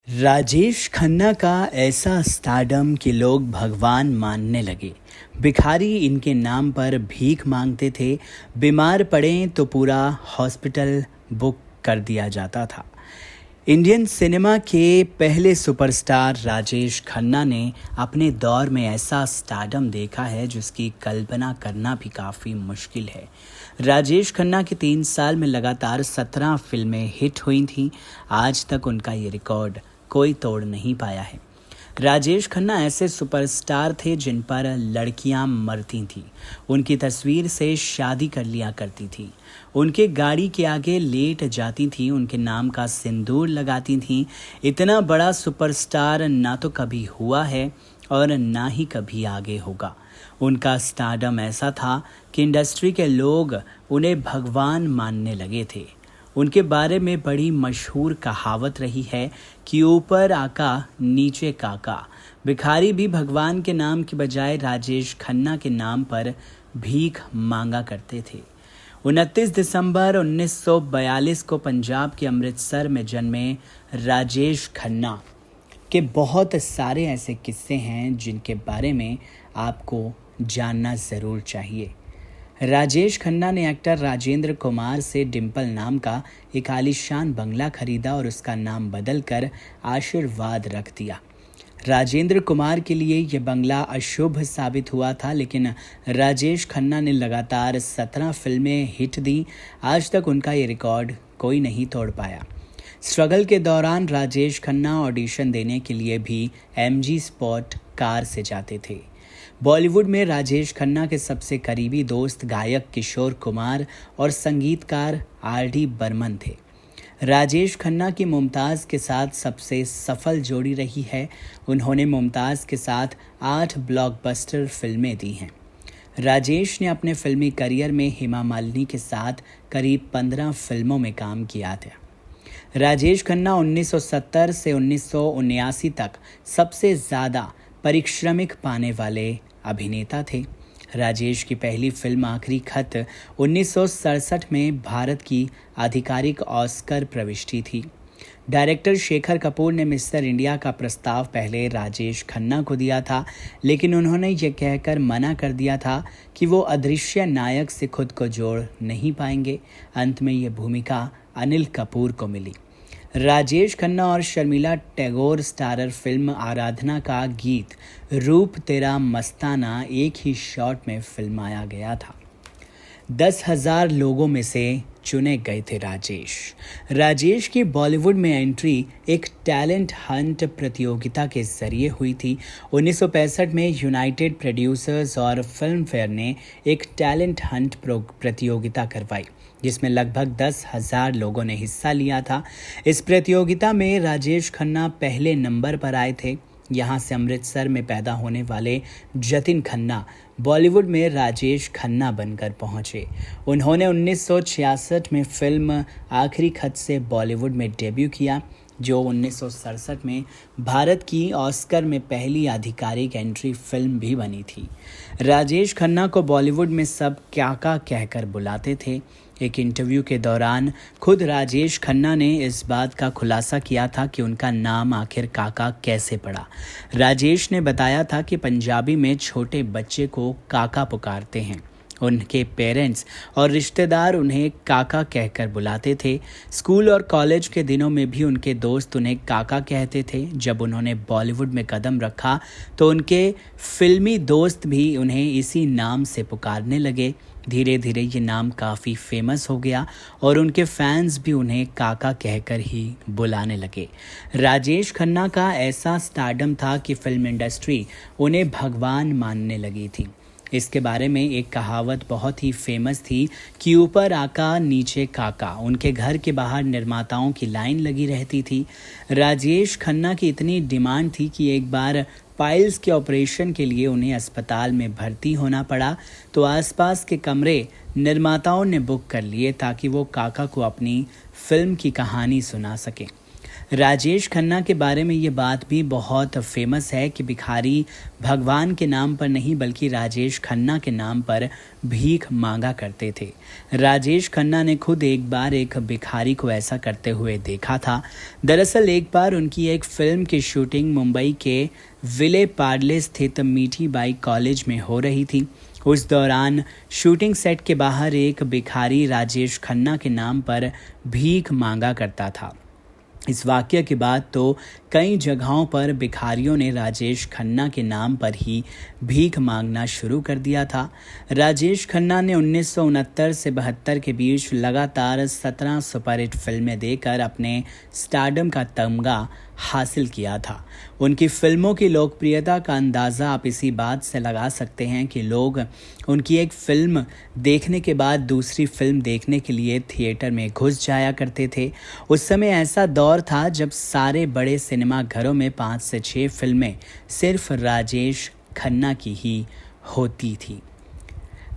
राजेश खन्ना का ऐसा स्टारडम कि लोग भगवान मानने लगे। भिखारी इनके नाम पर भीख मांगते थे। बीमार पड़े तो पूरा हॉस्पिटल बुक कर दिया जाता था। इंडियन सिनेमा के पहले सुपरस्टार राजेश खन्ना ने अपने दौर में ऐसा स्टारडम देखा है जिसकी कल्पना करना भी काफ़ी मुश्किल है। राजेश खन्ना के 3 साल में लगातार 17 फिल्में हिट हुई थीं। आज तक उनका ये रिकॉर्ड कोई तोड़ नहीं पाया है। राजेश खन्ना ऐसे सुपरस्टार थे जिन पर लड़कियां मरती थीं। उनकी तस्वीर से शादी कर लिया करती थी। उनके गाड़ी के आगे लेट जाती थी, उनके नाम का सिंदूर लगाती थीं। इतना बड़ा सुपरस्टार ना तो कभी हुआ है और ना ही कभी आगे होगा। उनका स्टारडम ऐसा था कि इंडस्ट्री के लोग उन्हें भगवान मानने लगे थे। उनके बारे में बड़ी मशहूर कहावत रही है कि ऊपर आका नीचे काका। भिखारी भी भगवान के नाम के बजाय राजेश खन्ना के नाम पर भीख मांगा करते थे। 29 दिसंबर 1942 को पंजाब के अमृतसर में जन्मे राजेश खन्ना के बहुत सारे ऐसे किस्से हैं जिनके बारे में आपको जानना ज़रूर चाहिए। राजेश खन्ना ने एक्टर राजेंद्र कुमार से डिम्पल नाम का एक आलीशान बंगला खरीदा और उसका नाम बदलकर आशीर्वाद रख दिया। राजेंद्र कुमार के लिए यह बंगला अशुभ साबित हुआ था, लेकिन राजेश खन्ना ने लगातार 17 फिल्में हिट दी। आज तक उनका ये रिकॉर्ड कोई नहीं तोड़ पाया। स्ट्रगल के दौरान राजेश खन्ना ऑडिशन देने के लिए भी MG स्पॉट कार से जाते थे। बॉलीवुड में राजेश खन्ना के सबसे करीबी दोस्त गायक किशोर कुमार और संगीतकार RD बर्मन थे। राजेश खन्ना की मुमताज़ के साथ सबसे सफल जोड़ी रही है। उन्होंने मुमताज़ के साथ 8 ब्लॉकबस्टर फिल्में दी हैं। राजेश ने अपने फिल्मी करियर में हेमा मालिनी के साथ करीब 15 फिल्मों में काम किया था। राजेश खन्ना 1970 से 1979 तक सबसे ज़्यादा पारिश्रमिक पाने वाले अभिनेता थे। राजेश की पहली फिल्म आखिरी खत 1967 में भारत की आधिकारिक ऑस्कर प्रविष्टि थी। डायरेक्टर शेखर कपूर ने मिस्टर इंडिया का प्रस्ताव पहले राजेश खन्ना को दिया था, लेकिन उन्होंने ये कहकर मना कर दिया था कि वो अदृश्य नायक से खुद को जोड़ नहीं पाएंगे। अंत में ये भूमिका अनिल कपूर को मिली। राजेश खन्ना और शर्मिला टैगोर स्टारर फिल्म आराधना का गीत रूप तेरा मस्ताना एक ही शॉट में फिल्माया गया था। 10,000 लोगों में से चुने गए थे राजेश की बॉलीवुड में एंट्री एक टैलेंट हंट प्रतियोगिता के जरिए हुई थी। 1965 में यूनाइटेड प्रोड्यूसर्स और फिल्म फेयर ने एक टैलेंट हंट प्रतियोगिता करवाई जिसमें लगभग 10,000 लोगों ने हिस्सा लिया था। इस प्रतियोगिता में राजेश खन्ना पहले नंबर पर आए थे। यहाँ से अमृतसर में पैदा होने वाले जतिन खन्ना बॉलीवुड में राजेश खन्ना बनकर पहुँचे। उन्होंने 1966 में फिल्म आखिरी खत से बॉलीवुड में डेब्यू किया, जो 1967 में भारत की ऑस्कर में पहली आधिकारिक एंट्री फिल्म भी बनी थी। राजेश खन्ना को बॉलीवुड में सब काका कहकर बुलाते थे। एक इंटरव्यू के दौरान खुद राजेश खन्ना ने इस बात का खुलासा किया था कि उनका नाम आखिर काका कैसे पड़ा। राजेश ने बताया था कि पंजाबी में छोटे बच्चे को काका पुकारते हैं। उनके पेरेंट्स और रिश्तेदार उन्हें काका कहकर बुलाते थे। स्कूल और कॉलेज के दिनों में भी उनके दोस्त उन्हें काका कहते थे। जब उन्होंने बॉलीवुड में कदम रखा तो उनके फिल्मी दोस्त भी उन्हें इसी नाम से पुकारने लगे। धीरे धीरे ये नाम काफ़ी फेमस हो गया और उनके फैंस भी उन्हें काका कहकर ही बुलाने लगे। राजेश खन्ना का ऐसा स्टारडम था कि फिल्म इंडस्ट्री उन्हें भगवान मानने लगी थी। इसके बारे में एक कहावत बहुत ही फेमस थी कि ऊपर आका नीचे काका। उनके घर के बाहर निर्माताओं की लाइन लगी रहती थी। राजेश खन्ना की इतनी डिमांड थी कि एक बार पाइल्स के ऑपरेशन के लिए उन्हें अस्पताल में भर्ती होना पड़ा, तो आसपास के कमरे निर्माताओं ने बुक कर लिए ताकि वो काका को अपनी फिल्म की कहानी सुना सकें। राजेश खन्ना के बारे में ये बात भी बहुत फेमस है कि भिखारी भगवान के नाम पर नहीं बल्कि राजेश खन्ना के नाम पर भीख मांगा करते थे। राजेश खन्ना ने खुद एक बार एक भिखारी को ऐसा करते हुए देखा था। दरअसल एक बार उनकी एक फिल्म की शूटिंग मुंबई के विले पार्ले स्थित मीठी बाई कॉलेज में हो रही थी। उस दौरान शूटिंग सेट के बाहर एक भिखारी राजेश खन्ना के नाम पर भीख मांगा करता था। इस वाकये के बाद तो कई जगहों पर भिखारियों ने राजेश खन्ना के नाम पर ही भीख मांगना शुरू कर दिया था। राजेश खन्ना ने 1969 से 72 के बीच लगातार 17 सुपरहिट फिल्में देकर अपने स्टारडम का तमगा हासिल किया था। उनकी फिल्मों की लोकप्रियता का अंदाज़ा आप इसी बात से लगा सकते हैं कि लोग उनकी एक फिल्म देखने के बाद दूसरी फिल्म देखने के लिए थिएटर में घुस जाया करते थे। उस समय ऐसा दौर था जब सारे बड़े सिनेमा घरों में 5 से 6 फिल्में सिर्फ राजेश खन्ना की ही होती थी।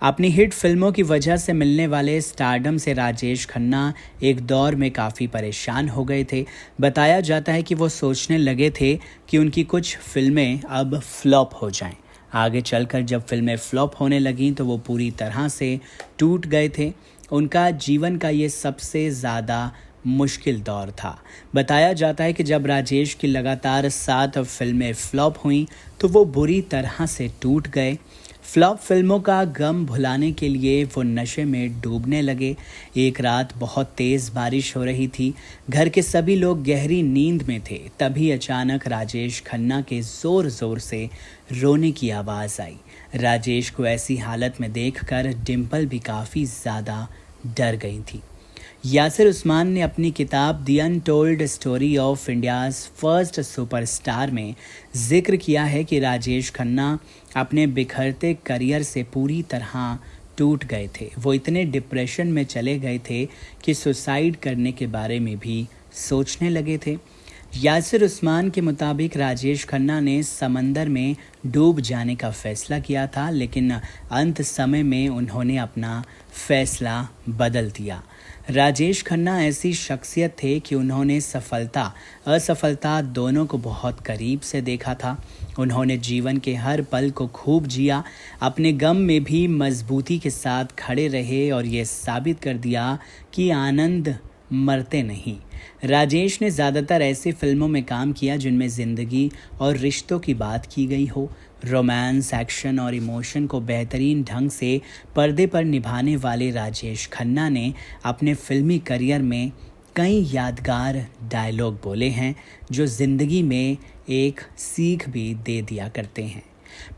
अपनी हिट फिल्मों की वजह से मिलने वाले स्टारडम से राजेश खन्ना एक दौर में काफ़ी परेशान हो गए थे। बताया जाता है कि वो सोचने लगे थे कि उनकी कुछ फिल्में अब फ्लॉप हो जाएं। आगे चलकर जब फिल्में फ्लॉप होने लगीं तो वो पूरी तरह से टूट गए थे। उनका जीवन का ये सबसे ज़्यादा मुश्किल दौर था। बताया जाता है कि जब राजेश की लगातार 7 फिल्में फ्लॉप हुईं तो वो बुरी तरह से टूट गए। फ्लॉप फिल्मों का गम भुलाने के लिए वो नशे में डूबने लगे। एक रात बहुत तेज़ बारिश हो रही थी। घर के सभी लोग गहरी नींद में थे। तभी अचानक राजेश खन्ना के ज़ोर ज़ोर से रोने की आवाज़ आई। राजेश को ऐसी हालत में देखकर डिम्पल भी काफ़ी ज़्यादा डर गई थी। यासिर उस्मान ने अपनी किताब the untold story of India's first superstar में जिक्र किया है कि राजेश खन्ना अपने बिखरते करियर से पूरी तरह टूट गए थे। वो इतने डिप्रेशन में चले गए थे कि सुसाइड करने के बारे में भी सोचने लगे थे। यासिर उस्मान के मुताबिक राजेश खन्ना ने समंदर में डूब जाने का फैसला किया था, लेकिन अंत समय में उन्होंने अपना फैसला बदल दिया। राजेश खन्ना ऐसी शख्सियत थे कि उन्होंने सफलता असफलता दोनों को बहुत करीब से देखा था। उन्होंने जीवन के हर पल को खूब जिया, अपने गम में भी मजबूती के साथ खड़े रहे और ये साबित कर दिया कि आनंद मरते नहीं। राजेश ने ज़्यादातर ऐसी फिल्मों में काम किया जिनमें ज़िंदगी और रिश्तों की बात की गई हो। रोमांस, एक्शन और इमोशन को बेहतरीन ढंग से पर्दे पर निभाने वाले राजेश खन्ना ने अपने फिल्मी करियर में कई यादगार डायलॉग बोले हैं जो ज़िंदगी में एक सीख भी दे दिया करते हैं।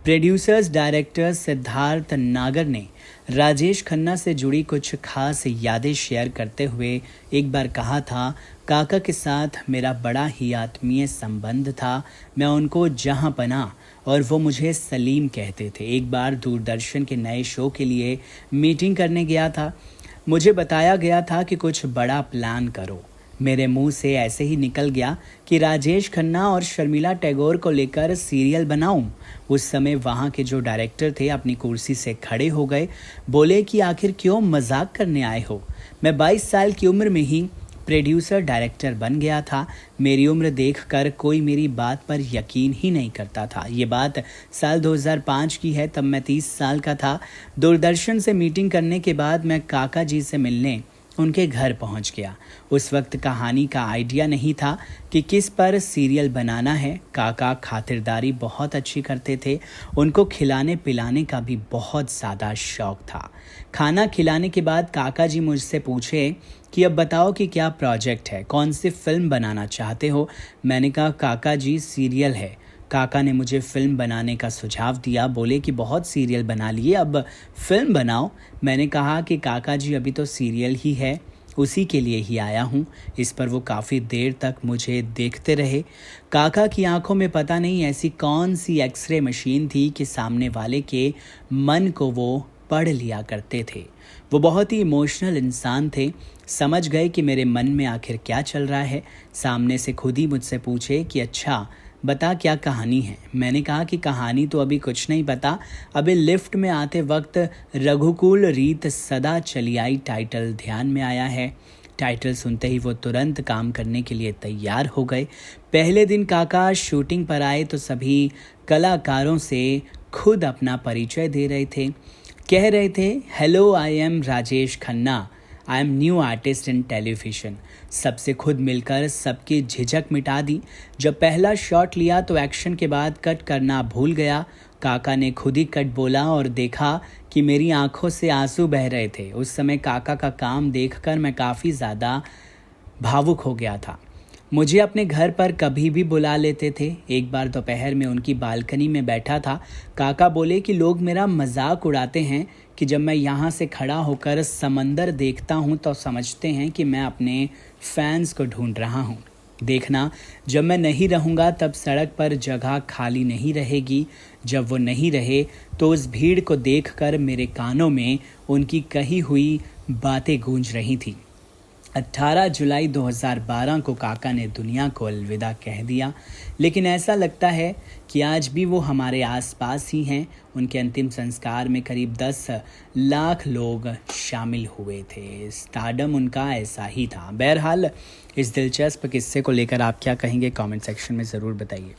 प्रोड्यूसर्स डायरेक्टर सिद्धार्थ नागर ने राजेश खन्ना से जुड़ी कुछ खास यादें शेयर करते हुए एक बार कहा था, काका के साथ मेरा बड़ा ही आत्मीय संबंध था। मैं उनको जहां पना और वो मुझे सलीम कहते थे। एक बार दूरदर्शन के नए शो के लिए मीटिंग करने गया था। मुझे बताया गया था कि कुछ बड़ा प्लान करो। मेरे मुंह से ऐसे ही निकल गया कि राजेश खन्ना और शर्मिला टैगोर को लेकर सीरियल बनाऊं। उस समय वहां के जो डायरेक्टर थे अपनी कुर्सी से खड़े हो गए। बोले कि आखिर क्यों मजाक करने आए हो। मैं 22 साल की उम्र में ही प्रोड्यूसर डायरेक्टर बन गया था। मेरी उम्र देखकर कोई मेरी बात पर यकीन ही नहीं करता था। ये बात साल 2005 की है, तब मैं 30 साल का था। दूरदर्शन से मीटिंग करने के बाद मैं काका जी से मिलने उनके घर पहुंच गया। उस वक्त कहानी का आइडिया नहीं था कि किस पर सीरियल बनाना है। काका खातिरदारी बहुत अच्छी करते थे। उनको खिलाने पिलाने का भी बहुत ज़्यादा शौक था। खाना खिलाने के बाद काका जी मुझसे पूछे कि अब बताओ कि क्या प्रोजेक्ट है, कौन सी फिल्म बनाना चाहते हो। मैंने कहा काका जी सीरियल है। काका ने मुझे फिल्म बनाने का सुझाव दिया। बोले कि बहुत सीरियल बना लिए, अब फिल्म बनाओ। मैंने कहा कि काका जी अभी तो सीरियल ही है, उसी के लिए ही आया हूँ। इस पर वो काफ़ी देर तक मुझे देखते रहे। काका की आंखों में पता नहीं ऐसी कौन सी एक्सरे मशीन थी कि सामने वाले के मन को वो पढ़ लिया करते थे। वो बहुत ही इमोशनल इंसान थे। समझ गए कि मेरे मन में आखिर क्या चल रहा है। सामने से खुद ही मुझसे पूछे कि अच्छा बता क्या कहानी है। मैंने कहा कि कहानी तो अभी कुछ नहीं पता, अभी लिफ्ट में आते वक्त रघुकुल रीत सदा चली आई टाइटल ध्यान में आया है। टाइटल सुनते ही वो तुरंत काम करने के लिए तैयार हो गए। पहले दिन काका शूटिंग पर आए तो सभी कलाकारों से खुद अपना परिचय दे रहे थे। कह रहे थे, hello, I am Rajesh Khanna, I am new artist in television. सबसे खुद मिलकर सबकी झिझक मिटा दी। जब पहला शॉट लिया तो एक्शन के बाद कट करना भूल गया। काका ने खुद ही कट बोला और देखा कि मेरी आंखों से आंसू बह रहे थे। उस समय काका का काम देखकर मैं काफ़ी ज़्यादा भावुक हो गया था। मुझे अपने घर पर कभी भी बुला लेते थे। एक बार दोपहर में उनकी बालकनी में बैठा था। काका बोले कि लोग मेरा मजाक उड़ाते हैं कि जब मैं यहाँ से खड़ा होकर समंदर देखता हूँ तो समझते हैं कि मैं अपने फैंस को ढूंढ रहा हूँ। देखना, जब मैं नहीं रहूँगा तब सड़क पर जगह खाली नहीं रहेगी। जब वो नहीं रहे तो उस भीड़ को देखकर मेरे कानों में उनकी कही हुई बातें गूंज रही थी। 18 जुलाई 2012 को काका ने दुनिया को अलविदा कह दिया, लेकिन ऐसा लगता है कि आज भी वो हमारे आसपास ही हैं। उनके अंतिम संस्कार में करीब 10 लाख लोग शामिल हुए थे। स्टारडम उनका ऐसा ही था। बहरहाल, इस दिलचस्प किस्से को लेकर आप क्या कहेंगे, कमेंट सेक्शन में ज़रूर बताइए।